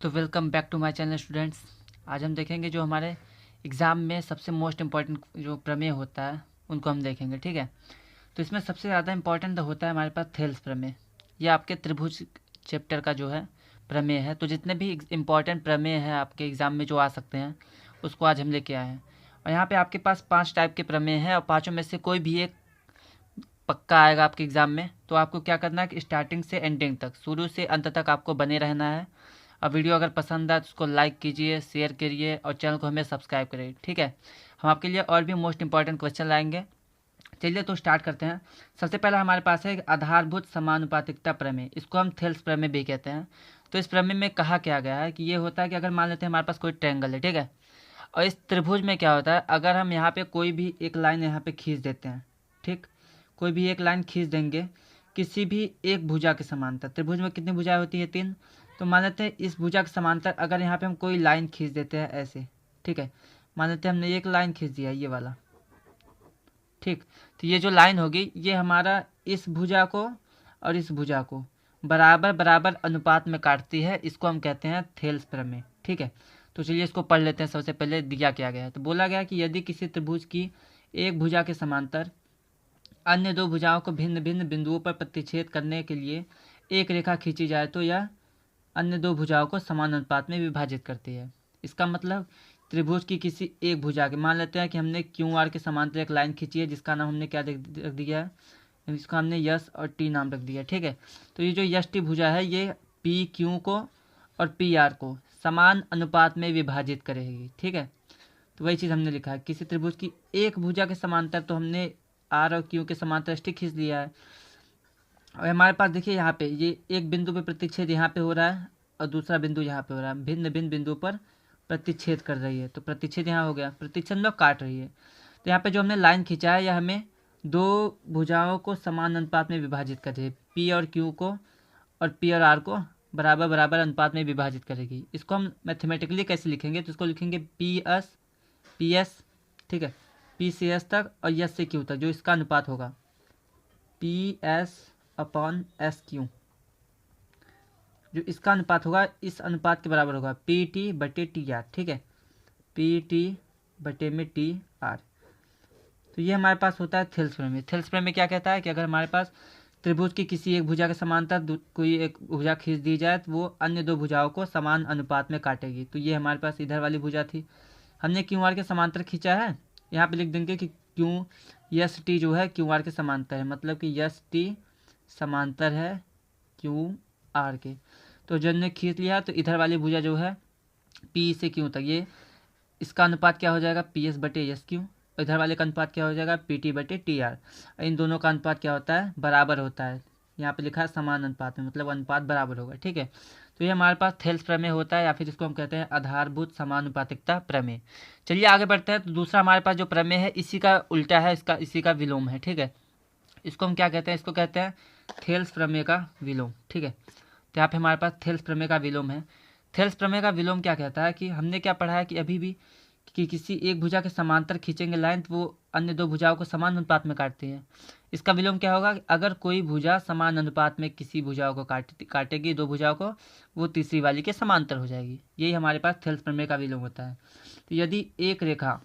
तो welcome back to my channel students. आज हम देखेंगे जो हमारे एग्ज़ाम में सबसे मोस्ट इम्पॉर्टेंट जो प्रमेय होता है उनको हम देखेंगे। ठीक है, तो इसमें सबसे ज़्यादा इम्पॉर्टेंट होता है हमारे पास थेल्स प्रमेय। यह आपके त्रिभुज चैप्टर का जो है प्रमेय है। तो जितने भी इम्पॉर्टेंट प्रमेय हैं आपके एग्ज़ाम में जो आ सकते हैं उसको आज हम लेके आए हैं। और यहाँ पे आपके पास 5 टाइप के प्रमेय हैं और पाँचों में से कोई भी एक पक्का आएगा आपके एग्ज़ाम में। तो आपको क्या करना है कि स्टार्टिंग से एंडिंग तक, शुरू से अंत तक आपको बने रहना है। और वीडियो अगर पसंद आए तो उसको लाइक कीजिए, शेयर करिए और चैनल को हमें सब्सक्राइब करिए। ठीक है, हम आपके लिए और भी मोस्ट इंपॉर्टेंट क्वेश्चन लाएंगे। चलिए तो स्टार्ट करते हैं। सबसे पहला हमारे पास है आधारभूत समानुपातिकता प्रमेय। इसको हम थेल्स प्रमेय भी कहते हैं। तो इस प्रमेय में कहा क्या गया है कि ये होता है कि अगर मान लेते हैं हमारे पास कोई ट्रायंगल है, ठीक है, और इस त्रिभुज में क्या होता है, अगर हम यहाँ पे कोई भी एक लाइन यहाँ पे खींच देते हैं, ठीक, कोई भी एक लाइन खींच देंगे किसी भी एक भुजा के समांतर। त्रिभुज में कितनी भुजाएं होती है? 3। तो मान लेते हैं इस भुजा के समांतर अगर यहाँ पे हम कोई लाइन खींच देते हैं ऐसे, ठीक है, मान लेते हैं हमने एक लाइन खींच दिया ये वाला, ठीक। तो ये जो लाइन होगी ये हमारा इस भुजा को और इस भुजा को बराबर बराबर अनुपात में काटती है। इसको हम कहते हैं थेल्स प्रमेय। ठीक है, तो चलिए इसको पढ़ लेते हैं। सबसे पहले दिया क्या गया है, तो बोला गया कि यदि किसी त्रिभुज की एक भुजा के समांतर अन्य दो भुजाओं को भिन्न भिन्न बिंदुओं पर प्रतिच्छेद करने के लिए एक रेखा खींची जाए तो यह अन्य दो भुजाओं को समान अनुपात में विभाजित करती है। इसका मतलब त्रिभुज की किसी एक भुजा के, मान लेते हैं कि हमने क्यू आर के समांतर एक लाइन खींची है जिसका नाम हमने क्या रख दिया है, इसका हमने यस और टी नाम रख दिया। ठीक है, तो ये जो यस टी भुजा है ये पी क्यू को और पी आर को समान अनुपात में विभाजित करेगी। ठीक है, तो वही चीज़ हमने लिखा है। किसी त्रिभुज की एक भुजा के समांतर, तो हमने आर और क्यू के समांतर स्टिक खींच लिया है। और हमारे पास देखिए यहाँ पे ये एक बिंदु पे प्रतिच्छेद यहाँ पे हो रहा है और दूसरा बिंदु यहाँ पे हो रहा है, भिन्न भिन्न बिंदु पर प्रतिच्छेद कर रही है। तो प्रतिच्छेद यहाँ हो गया, प्रतिच्छेद में काट रही है। तो यहाँ पे जो हमने लाइन खींचा है यह हमें दो भुजाओं को समान अनुपात में विभाजित कर रही है। पी और क्यू को और पी और आर को बराबर बराबर अनुपात में विभाजित करेगी। इसको हम मैथमेटिकली कैसे लिखेंगे, तो इसको लिखेंगे पी एस, ठीक है, पी से एस तक और एस से क्यू तक जो इसका अनुपात होगा P S upon S Q, जो इसका अनुपात होगा इस अनुपात के बराबर होगा पी टी बटे टी आर। ठीक है, पी टी बटे में टी आर। तो ये हमारे पास होता है थेल्स प्रमेय। थेल्स प्रमेय क्या कहता है कि अगर हमारे पास त्रिभुज की किसी एक भुजा के समांतर कोई एक भुजा खींच दी जाए तो वो अन्य दो भुजाओं को समान अनुपात में काटेगी। तो ये हमारे पास इधर वाली भुजा थी, हमने क्यू आर के समांतर खींचा है। यहाँ पे लिख देंगे कि क्यू यस टी जो है क्यू आर के समांतर है, मतलब कि यस टी समांतर है क्यू आर के। तो जब ने खींच लिया तो इधर वाली भुजा जो है पी से क्यू तक, ये इसका अनुपात क्या हो जाएगा पी एस बटे एस क्यू। इधर वाले का अनुपात क्या हो जाएगा पी टी बटे टी आर। इन दोनों का अनुपात क्या होता है, बराबर होता है। यहाँ पे लिखा है समान अनुपात में, मतलब अनुपात बराबर होगा। ठीक है, तो ये हमारे पास थेल्स प्रमेय होता है या फिर इसको हम कहते हैं आधारभूत समानुपातिकता प्रमेय। चलिए आगे बढ़ते हैं। तो दूसरा हमारे पास जो प्रमेय है इसी का उल्टा है, इसका इसी का विलोम है। ठीक है, इसको हम क्या कहते हैं, इसको कहते हैं थेल्स प्रमेय का विलोम। ठीक है, तो यहाँ पे हमारे पास थेल्स प्रमेय का विलोम है। थेल्स प्रमेय का विलोम क्या कहता है कि हमने क्या पढ़ा है कि अभी भी कि किसी एक भुजा के समांतर खींचेंगे लाइन तो वो अन्य दो भुजाओं को समान अनुपात में काटती है। इसका विलोम क्या होगा, अगर कोई भुजा समान अनुपात में किसी भुजाओं को काटेगी, दो भुजाओं को, वो तीसरी वाली के समांतर हो जाएगी। यही हमारे पास थेल्स प्रमेय का विलोम होता है। तो यदि एक रेखा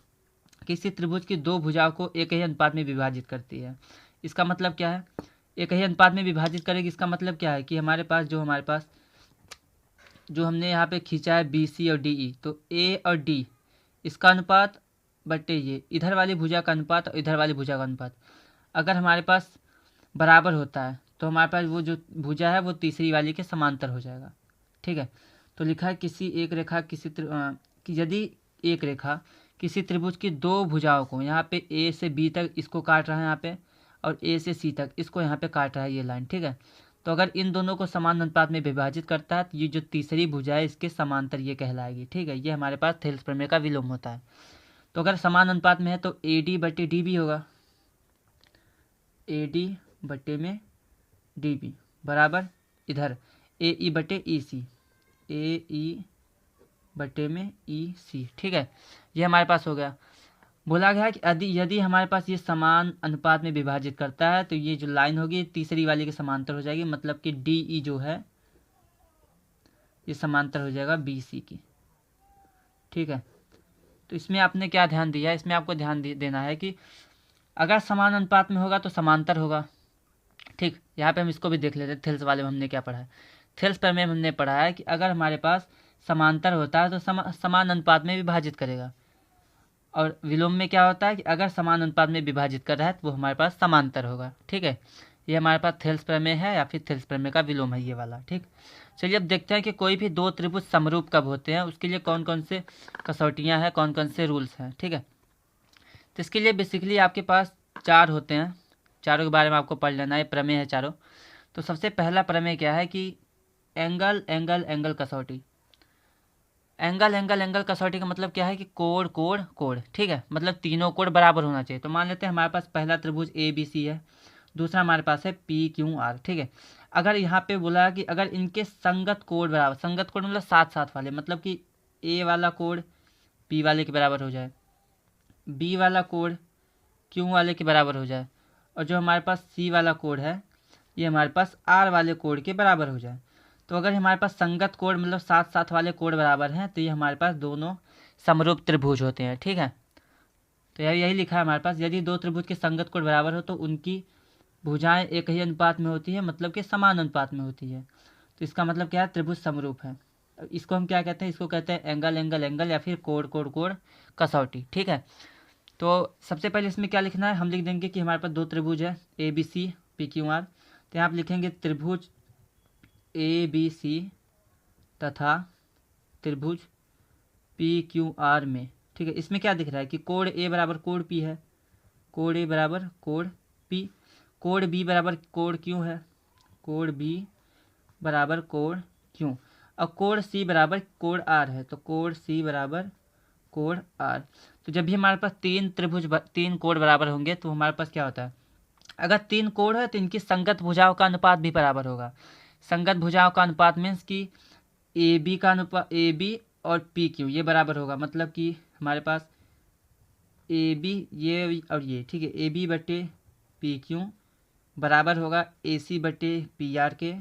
किसी त्रिभुज की दो भुजाओं को एक ही अनुपात में विभाजित करती है, इसका मतलब क्या है, एक ही अनुपात में विभाजित करेगी। इसका मतलब क्या है कि हमारे पास जो हमने यहाँ पे खींचा है बी सी और डी ई, तो ए और डी इसका अनुपात बटे ये इधर वाली भुजा का अनुपात और इधर वाली भुजा का अनुपात अगर हमारे पास बराबर होता है तो हमारे पास वो जो भुजा है वो तीसरी वाली के समांतर हो जाएगा। ठीक है, तो लिखा है किसी एक रेखा कि यदि एक रेखा किसी त्रिभुज की दो भुजाओं को, यहाँ पे ए से बी तक इसको काट रहा है यहाँ पे, और ए से सी तक इसको यहाँ पे काट रहा है ये लाइन। ठीक है, तो अगर इन दोनों को समान अनुपात में विभाजित करता है तो ये जो तीसरी भुजा है इसके समांतर ये कहलाएगी। ठीक है, ये हमारे पास थेल्स प्रमेय का विलोम होता है। तो अगर समान अनुपात में है तो ए डी बटे डी भी होगा, ए डी बटे में डी बी बराबर इधर ए ई बटे ई सी, ए ई बटे में ई सी। ठीक है, ये हमारे पास हो गया। बोला गया है कि यदि हमारे पास ये समान अनुपात में विभाजित करता है तो ये जो लाइन होगी तीसरी वाली के समांतर हो जाएगी, मतलब कि डी ई जो है ये समांतर हो जाएगा बी सी की, ठीक है। तो इसमें आपने क्या ध्यान दिया, इसमें आपको ध्यान देना है कि अगर समान अनुपात में होगा तो समांतर होगा, ठीक। यहाँ पे हम इसको भी देख लेते हैं, थेल्स वाले में हमने क्या पढ़ा है। थेल्स प्रमेय में हमने पढ़ा है कि अगर हमारे पास समांतर होता है तो समान अनुपात में विभाजित करेगा, और विलोम में क्या होता है कि अगर समान अनुपात में विभाजित कर रहा है तो वो हमारे पास समांतर होगा, ठीक है। ये हमारे पास थेल्स प्रमेय है या फिर थेल्स प्रमेय का विलोम है ये वाला, ठीक। चलिए अब देखते हैं कि कोई भी दो त्रिभुज समरूप कब होते हैं, उसके लिए कौन कौन से कसौटियाँ हैं, कौन कौन से रूल्स हैं, ठीक है। तो इसके लिए बेसिकली आपके पास चार होते हैं, चारों के बारे में आपको पढ़ लेना है, प्रमेय है चारों। तो सबसे पहला प्रमेय क्या है कि एंगल एंगल एंगल कसौटी। एंगल एंगल एंगल कसौटी का मतलब क्या है कि कोण कोण कोण, ठीक है। मतलब तीनों कोण बराबर होना चाहिए। तो मान लेते हैं हमारे पास पहला त्रिभुज ए बी सी है, दूसरा हमारे पास है पी क्यू आर, ठीक है। अगर यहाँ पे बोला कि अगर इनके संगत कोण बराबर, संगत कोण मतलब साथ साथ वाले, मतलब कि ए वाला कोण पी वाले के बराबर हो जाए, बी वाला कोण क्यू वाले के बराबर हो जाए, और जो हमारे पास सी वाला कोण है ये हमारे पास आर वाले कोण के बराबर हो जाए। तो अगर हमारे पास संगत कोण मतलब साथ साथ वाले कोण बराबर हैं तो ये हमारे पास दोनों समरूप त्रिभुज होते हैं, ठीक है। तो यही लिखा है हमारे पास, यदि दो त्रिभुज के संगत कोण बराबर हो तो उनकी भुजाएं एक ही अनुपात में होती है, मतलब कि समान अनुपात में होती है। तो इसका मतलब क्या है, त्रिभुज समरूप है। इसको हम क्या कहते हैं, इसको कहते हैं एंगल एंगल एंगल या फिर कोण कोण कोण कसौटी, ठीक है। तो सबसे पहले इसमें क्या लिखना है, हम लिख देंगे कि हमारे पास दो त्रिभुज है A B C P Q R. तो यहाँ आप लिखेंगे त्रिभुज ए बी सी तथा त्रिभुज पी क्यू आर में, ठीक है। इसमें क्या दिख रहा है कि कोण ए बराबर कोण पी है, कोण ए बराबर कोण पी, कोण बी बराबर कोण क्यू है, कोण बी बराबर कोण क्यू, और कोण सी बराबर कोण आर है, तो कोण सी बराबर कोण आर। तो जब भी हमारे पास तीन कोण बराबर होंगे तो हमारे पास क्या होता है, अगर तीन कोण है तो इनकी संगत भुजाओं का अनुपात भी बराबर होगा। संगत भुजाओं का अनुपात मीन्स कि ए बी का अनुपात, ए बी और पी क्यू ये बराबर होगा, मतलब कि हमारे पास ए बी ये और ये, ठीक है, ए बी बटे पी क्यू बराबर होगा ए सी बटे पी आर के,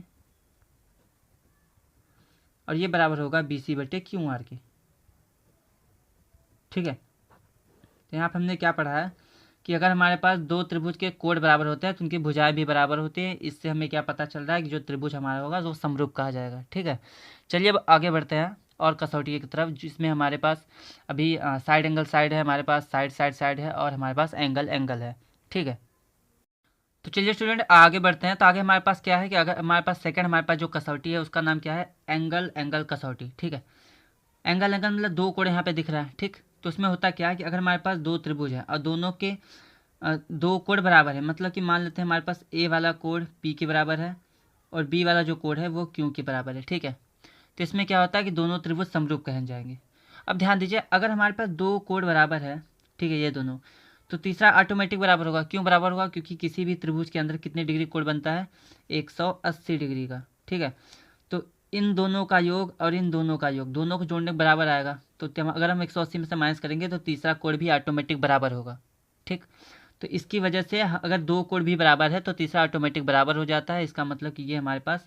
और ये बराबर होगा बी सी बटे क्यू आर के, ठीक है। तो यहाँ पर हमने क्या पढ़ा है कि अगर हमारे पास दो त्रिभुज के कोण बराबर होते हैं तो उनकी भुजाएं भी बराबर होती हैं। इससे हमें क्या पता चल रहा है कि जो त्रिभुज हमारा होगा वो समरूप कहा जाएगा, ठीक है। चलिए अब आगे बढ़ते हैं और कसौटी की तरफ, जिसमें हमारे पास अभी साइड एंगल साइड है, हमारे पास साइड साइड साइड है, और हमारे पास एंगल एंगल है, ठीक है। तो चलिए स्टूडेंट आगे बढ़ते हैं। तो आगे हमारे पास क्या है कि अगर हमारे पास सेकंड हमारे पास जो कसौटी है उसका नाम क्या है, एंगल एंगल कसौटी, ठीक है। एंगल एंगल मतलब दो कोण यहाँ पे दिख रहा है, ठीक। तो उसमें होता क्या है कि अगर हमारे पास दो त्रिभुज है और दोनों के दो कोण बराबर है, मतलब कि मान लेते हैं हमारे पास ए वाला कोण पी के बराबर है और बी वाला जो कोण है वो क्यू के बराबर है, ठीक है। तो इसमें क्या होता है कि दोनों त्रिभुज समरूप कहे जाएंगे। अब ध्यान दीजिए, अगर हमारे पास दो कोण बराबर है, ठीक है, ये दोनों, तो तीसरा ऑटोमेटिक बराबर होगा। क्यों बराबर होगा, क्योंकि किसी भी त्रिभुज के अंदर कितने डिग्री कोण बनता है, 180 डिग्री का, ठीक है। तो इन दोनों का योग और इन दोनों का योग दोनों को जोड़ने के बराबर आएगा। तो अगर हम 180 में से माइनस करेंगे तो तीसरा कोण भी ऑटोमेटिक बराबर होगा, ठीक। तो इसकी वजह से अगर दो कोण भी बराबर है तो तीसरा ऑटोमेटिक बराबर हो जाता है। इसका मतलब कि ये हमारे पास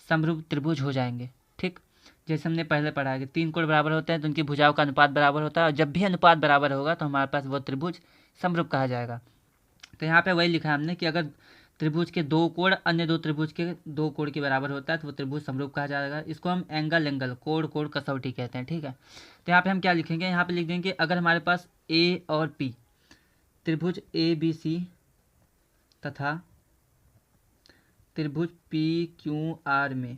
समरूप त्रिभुज हो जाएंगे, ठीक। जैसे हमने पहले पढ़ा है कि तीन कोण बराबर होते हैं तो उनकी भुजाओं का अनुपात बराबर होता है, और जब भी अनुपात बराबर होगा तो हमारे पास वो त्रिभुज समरूप कहा जाएगा। तो यहाँ पे वही लिखा है हमने कि अगर त्रिभुज के दो कोण अन्य दो त्रिभुज के दो कोण के बराबर होता है तो वो त्रिभुज समरूप कहा जाएगा। इसको हम एंगल एंगल कोण कोण कसौटी कहते हैं, ठीक है। तो यहाँ पे हम क्या लिखेंगे, यहाँ पे लिख देंगे अगर हमारे पास ए और पी त्रिभुज ए बी सी तथा त्रिभुज पी क्यू आर में,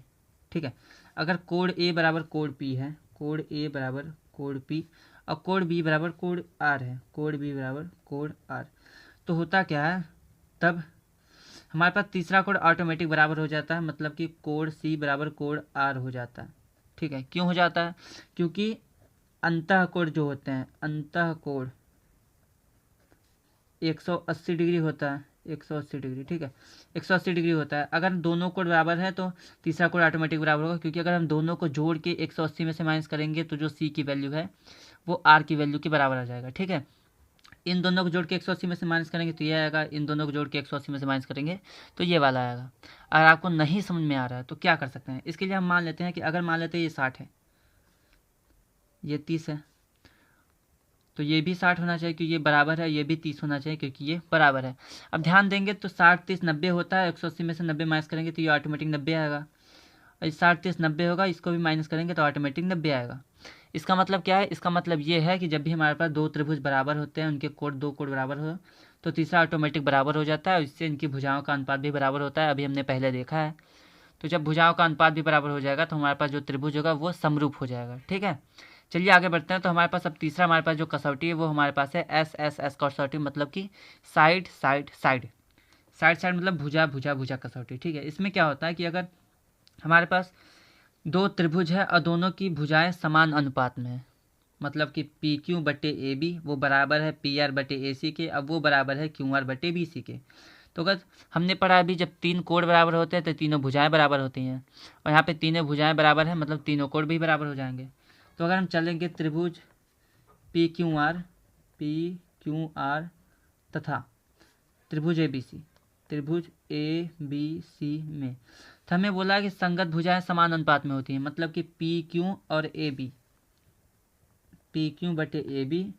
ठीक है, अगर कोण ए बराबर कोण पी है, कोण ए बराबर कोण पी और कोण बी बराबर कोण आर है, कोण बी बराबर कोण आर, तो होता क्या है, तब हमारे पास तीसरा कोण ऑटोमेटिक बराबर हो जाता है, मतलब कि कोण सी बराबर कोण आर हो जाता है, ठीक है। क्यों हो जाता है, क्योंकि अंतः कोण जो होते हैं, अंतः कोण 180 डिग्री होता है, 180 डिग्री, ठीक है, 180 डिग्री होता है। अगर दोनों कोण बराबर है तो तीसरा कोण ऑटोमेटिक बराबर होगा, क्योंकि अगर हम दोनों को जोड़ के 180 में से माइनस करेंगे तो जो सी की वैल्यू है वो आर की वैल्यू के बराबर आ जाएगा, ठीक है। इन दोनों को जोड़ के 180 में से माइनस करेंगे तो ये आएगा, इन दोनों को जोड़ के 180 में से माइनस करेंगे तो ये वाला आएगा। अगर आपको नहीं समझ में आ रहा है तो क्या कर सकते हैं, इसके लिए हम मान लेते हैं कि अगर मान लेते हैं ये 60 है, ये 30 है, तो ये भी 60 होना चाहिए क्योंकि ये बराबर है, ये भी 30 होना चाहिए क्योंकि ये बराबर है। अब ध्यान देंगे तो 60 30 90 होता है, 180 में से 90 माइनस करेंगे तो ये ऑटोमेटिक 90 आएगा। और 60 30 90 होगा, इसको भी माइनस करेंगे तो ऑटोमेटिक 90 आएगा। इसका मतलब क्या है, इसका मतलब ये है कि जब भी हमारे पास दो त्रिभुज बराबर होते हैं, उनके कोण दो कोण बराबर हो तो तीसरा ऑटोमेटिक बराबर हो जाता है और इससे इनकी भुजाओं का अनुपात भी बराबर होता है। अभी हमने पहले देखा है। तो जब भुजाओं का अनुपात भी बराबर हो जाएगा तो हमारे पास जो त्रिभुज होगा वो समरूप हो जाएगा। ठीक है, चलिए आगे बढ़ते हैं। तो हमारे पास अब तीसरा हमारे पास जो कसौटी है वो हमारे पास है एस एस एस कसौटी, मतलब कि side side side side side मतलब भुजा भुजा भुजा कसौटी। ठीक है, इसमें क्या होता है कि अगर हमारे पास दो त्रिभुज है और दोनों की भुजाएं समान अनुपात में है, मतलब कि पी क्यू बटे ए बी वो बराबर है पी आर बटे ए सी के, अब वो बराबर है क्यू आर बटे बी सी के। तो अगर हमने पढ़ा अभी जब तीन कोण बराबर होते हैं तो तीनों भुजाएं बराबर होती हैं, और यहाँ पे तीनों भुजाएं बराबर हैं मतलब तीनों कोण भी बराबर हो जाएंगे। तो अगर हम चलेंगे त्रिभुज पी क्यू आर तथा त्रिभुज ए बी सी में, तो हमें बोला है कि संगत भुजाएं समान अनुपात में होती हैं, मतलब कि पी क्यू और ए बी, पी क्यू बटे ए बी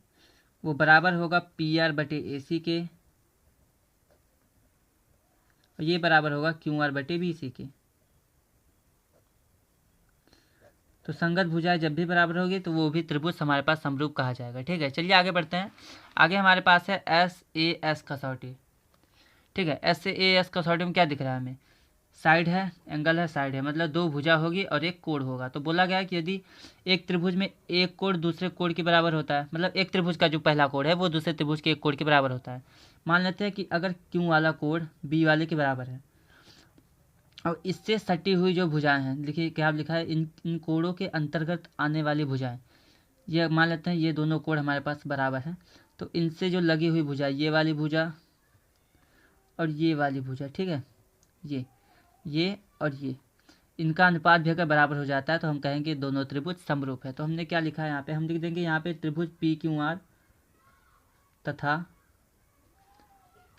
वो बराबर होगा पी आर बटे ए सी के, और ये बराबर होगा क्यू आर बटे बी सी के। तो संगत भुजाएं जब भी बराबर होगी तो वो भी त्रिभुज हमारे पास समरूप कहा जाएगा। ठीक है, चलिए आगे बढ़ते हैं। आगे हमारे पास है एस ए एस कसौटी। ठीक है, एस ए एस कसौटी में क्या दिख रहा है हमें, साइड है, एंगल है, साइड है, मतलब दो भुजा होगी और एक कोण होगा। तो बोला गया है कि यदि एक त्रिभुज में एक कोण दूसरे कोण के बराबर होता है, मतलब एक त्रिभुज का जो पहला कोण है वो दूसरे त्रिभुज के एक कोण के बराबर होता है। मान लेते हैं कि अगर क्यू वाला कोण बी वाले के बराबर है और इससे सटी हुई जो भुजाएं हैं, देखिए क्या लिखा है, इन कोणों के अंतर्गत आने वाली भुजाएं, ये मान लेते हैं ये दोनों कोण हमारे पास बराबर हैं, तो इनसे जो लगी हुई भुजा, ये वाली भुजा और ये वाली भुजा, ठीक है, ये और ये, इनका अनुपात भी अगर बराबर हो जाता है तो हम कहेंगे दोनों त्रिभुज समरूप है। तो हमने क्या लिखा है यहाँ पे, हम लिख देंगे यहाँ पे त्रिभुज पी क्यू आर तथा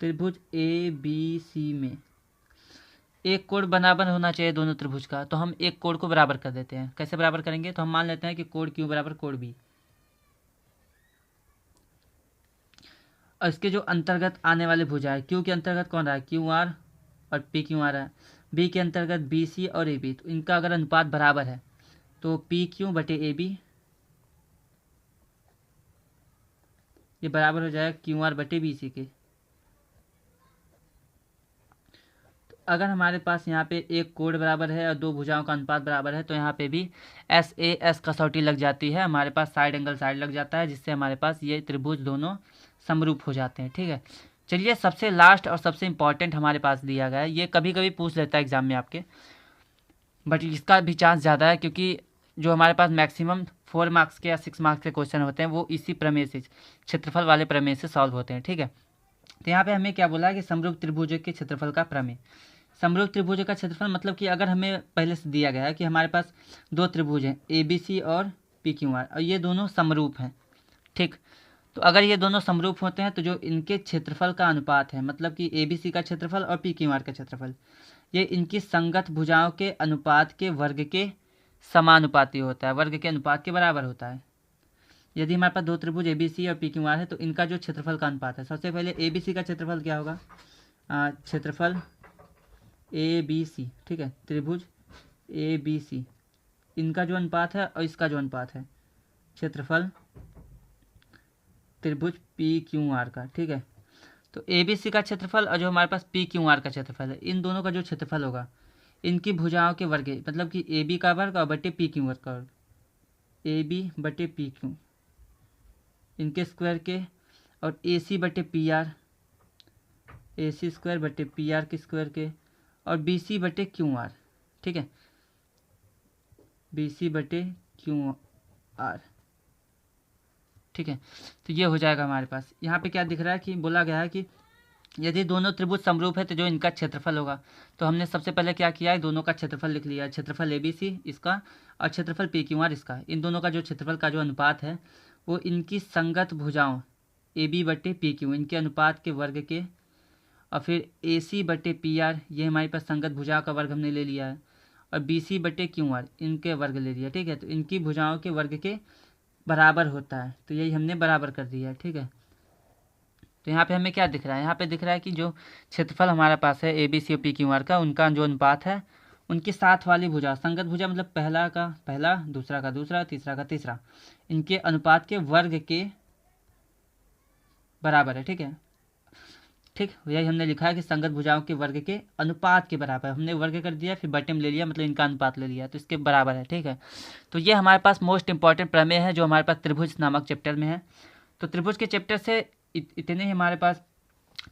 त्रिभुज ए बी सी में एक कोण बराबर होना चाहिए दोनों त्रिभुज का। तो हम एक कोण को बराबर कर देते हैं। कैसे बराबर करेंगे, तो हम मान लेते हैं कि कोण क्यू बराबर कोण बी, और इसके जो अंतर्गत आने वाले भुजा है, क्यू के अंतर्गत कौन रहा है, क्यू आर और पी क्यू आर है, बी के अंतर्गत बी सी और ए बी, तो इनका अगर अनुपात बराबर है तो पी क्यू बटे ए बी ये बराबर हो जाएगा क्यू आर बटे बी सी के। तो अगर हमारे पास यहाँ पे एक कोण बराबर है और दो भुजाओं का अनुपात बराबर है तो यहाँ पे भी एस ए एस कसौटी लग जाती है, हमारे पास साइड एंगल साइड लग जाता है, जिससे हमारे पास ये त्रिभुज दोनों समरूप हो जाते हैं। ठीक है, चलिए सबसे लास्ट और सबसे इम्पॉर्टेंट हमारे पास दिया गया है, ये कभी कभी पूछ लेता है एग्जाम में आपके, बट इसका भी चांस ज़्यादा है क्योंकि जो हमारे पास मैक्सिमम 4 मार्क्स के या 6 मार्क्स के क्वेश्चन होते हैं वो इसी प्रमेय से, क्षेत्रफल वाले प्रमेय से सॉल्व होते हैं। ठीक है, तो यहाँ पे हमें क्या बोला है कि समरूप त्रिभुज के क्षेत्रफल का प्रमेय। समरूप त्रिभुज का क्षेत्रफल मतलब कि अगर हमें पहले से दिया गया है कि हमारे पास दो त्रिभुज हैं ए बी सी और पी क्यू आर, और ये दोनों समरूप हैं। ठीक, तो अगर ये दोनों समरूप होते हैं तो जो इनके क्षेत्रफल का अनुपात है, मतलब कि ए बी सी का क्षेत्रफल और पी क्यू आर का क्षेत्रफल, ये इनकी संगत भुजाओं के अनुपात के वर्ग के समानुपाती होता है, वर्ग के अनुपात के बराबर होता है। यदि हमारे पास दो त्रिभुज ए बी सी और पी क्यू आर है तो इनका जो क्षेत्रफल का अनुपात है, सबसे पहले ए बी सी का क्षेत्रफल क्या होगा, क्षेत्रफल ए बी सी, ठीक है, त्रिभुज ए बी सी, इनका जो अनुपात है और इसका जो अनुपात है, क्षेत्रफल त्रिभुज पी क्यू आर का। ठीक है, तो ए बी सी का क्षेत्रफल और जो हमारे पास पी क्यू आर का क्षेत्रफल है, इन दोनों का जो क्षेत्रफल होगा इनकी भुजाओं के वर्ग, मतलब कि ए बी का वर्ग और बटे पी क्यू वर्ग का वर्ग, ए बी बटे पी क्यू इनके स्क्वायर के, और ए सी बटे पी आर, ए सी स्क्वायर बटे पी आर के स्क्वायर के, और बी सी बटे क्यू आर। ठीक है, बी सी बटे क्यू आर। ठीक है, तो ये हो जाएगा हमारे पास। यहाँ पे क्या दिख रहा है कि बोला गया है कि यदि दोनों त्रिभुज समरूप है तो जो इनका क्षेत्रफल होगा, तो हमने सबसे पहले क्या किया है, दोनों का क्षेत्रफल लिख लिया, क्षेत्रफल ए बी सी इसका और क्षेत्रफल पी क्यू आर इसका, इन दोनों का जो क्षेत्रफल का जो अनुपात है वो इनकी संगत भुजाओं, ए बी बटे पी क्यू इनके अनुपात के वर्ग के, और फिर ए सी बटे पी आर ये हमारे पास संगत भुजाओं का वर्ग हमने ले लिया है, और बी सी बटे क्यू आर इनके वर्ग ले लिया। ठीक है, तो इनकी भुजाओं के वर्ग के बराबर होता है, तो यही हमने बराबर कर दिया है। ठीक है, तो यहाँ पे हमें क्या दिख रहा है, यहाँ पे दिख रहा है कि जो क्षेत्रफल हमारे पास है ए बी सी और पी क्यू आर का, उनका जो अनुपात है उनके साथ वाली भुजा, संगत भुजा मतलब पहला का पहला, दूसरा का दूसरा, तीसरा का तीसरा, इनके अनुपात के वर्ग के बराबर है। ठीक है, ठीक, यही हमने लिखा है कि संगत भुजाओं के वर्ग के अनुपात के बराबर, हमने वर्ग कर दिया फिर बटे में ले लिया, मतलब इनका अनुपात ले लिया, तो इसके बराबर है। ठीक है, तो ये हमारे पास मोस्ट इंपॉर्टेंट प्रमेय है जो हमारे पास त्रिभुज नामक चैप्टर में है। तो त्रिभुज के चैप्टर से इतने ही हमारे पास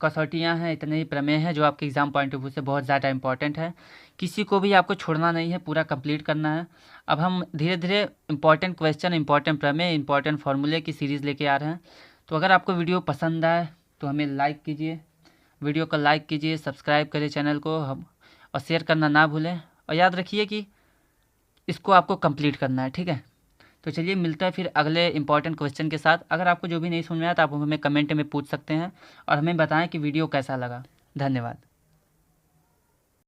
कसौटियाँ हैं, इतने ही प्रमेय हैं जो आपके एग्जाम पॉइंट ऑफ व्यू से बहुत ज़्यादा इंपॉर्टेंट है। किसी को भी आपको छोड़ना नहीं है, पूरा कंप्लीट करना है। अब हम धीरे धीरे इंपॉर्टेंट क्वेश्चन, इंपॉर्टेंट प्रमेय, इंपॉर्टेंट फार्मूले की सीरीज़ लेके आ रहे हैं। तो अगर आपको वीडियो पसंद आए तो हमें लाइक कीजिए, वीडियो को लाइक कीजिए, सब्सक्राइब करिए चैनल को हम, और शेयर करना ना भूलें, और याद रखिए कि इसको आपको कंप्लीट करना है। ठीक है, तो चलिए मिलता है फिर अगले इंपॉर्टेंट क्वेश्चन के साथ। अगर आपको जो भी नहीं समझ में आया तो आप हमें कमेंट में पूछ सकते हैं और हमें बताएं कि वीडियो कैसा लगा। धन्यवाद।